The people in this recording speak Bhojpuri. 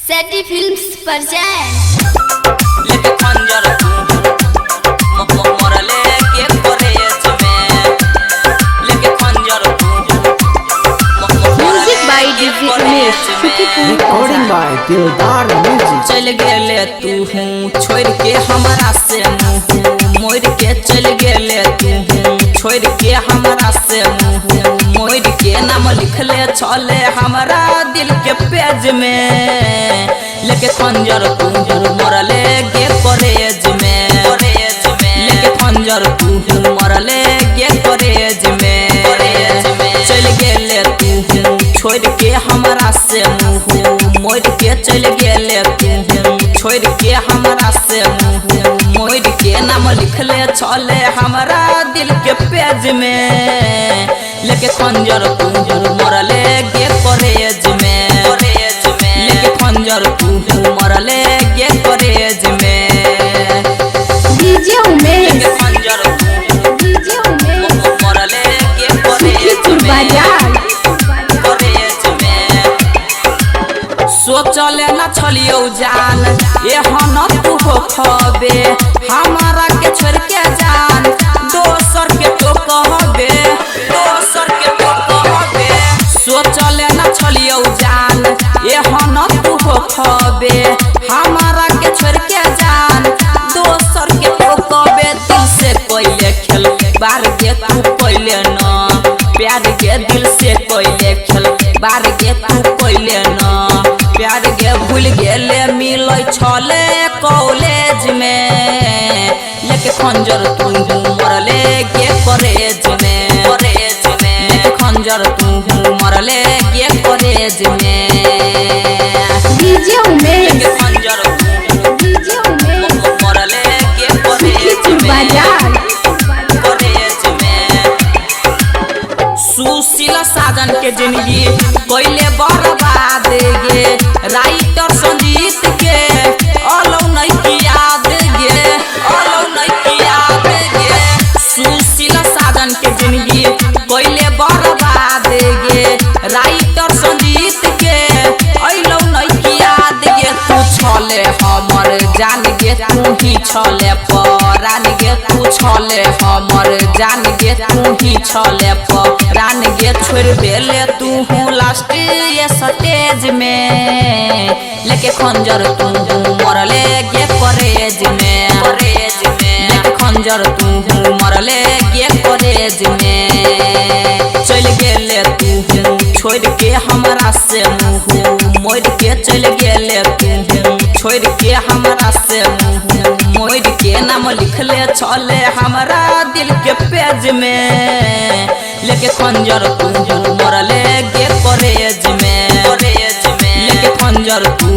सेटी फिल्म्स पर जाए लेके खंजर मरले के कॉलेज में लेके खंजर music by DJ Umesh recording by Dildar music. चल गेले तू हूँ छोड़ के हमरा से मुँह मोड़ के चल गेले तू हूँ छोड़ के हमरा से मुँह मोड़ के नाम लिखले चले हमरा दिल के पेज में लेके खंजर तू मरले गे कॉलेज में लेके खंजर तू मरले गे कॉलेज में चल गेले तू छोड़ के हमरा से मुँह मोड़ के चल गेले तू छोड़ के हमरा से मुँह मोड़ के नाम लिखले चले हमरा दिल के पेज में लेके खंजर तू मरले गे कॉलेज में लेके खंजर तू मरले गे कॉलेज में डीजे उमेश लेके खंजर डीजे उमेश मरले गे कॉलेज में बाजार कॉलेज में सोचले न छलियो जान एहन तू हो खबे हमारा के छोड़ के जान दोसर के तो कहबे दोसर के तो कहबे सोचले न छलियो जान एहन तू हो खबे हमारा के छोड़ के जान दोसर के तो कहबे दिल से कोइले खेल बार के तू कोइले न प्यार के दिल से कोइले खेल बार के तू कोइले न प्यार के भूल गेले मिलै छले कॉलेज में लेके खंजर तू मरले गे कॉलेज में लेके खंजर तू मरले गे कॉलेज में डीजे उमेश लेके खंजर डीजे उमेश मरले गे कॉलेज में बाजार कॉलेज में सुशील साजन के जिंदगी कोइले बर्बाद गे राइटर संजीत के अलौ नहीं की याद गे अलौ नहीं की याद गे सुशील साजन के जिंदगी कोइले बर्बाद गे राइटर संजीत के अलौ नहीं की याद गे तू छले हमर जान गे तू ही छले परान गे तू छले हमर जान गे तू ही छले परान गे छोड़ देले तू हूँ लास्ट ये स्टेज में लेके खंजर तू मरले गे कॉलेज में लेके खंजर तू मरले गे कॉलेज में चल गेले तू छोड़ के हमरा से मुँह मोड़ के चल गेले तू छोड़ के हमरा से मुँह मोड़ के नाम लिखले चले हमरा दिल के पेज में लेके खंजर तू मरले गे कॉलेज में लेके खंजर तू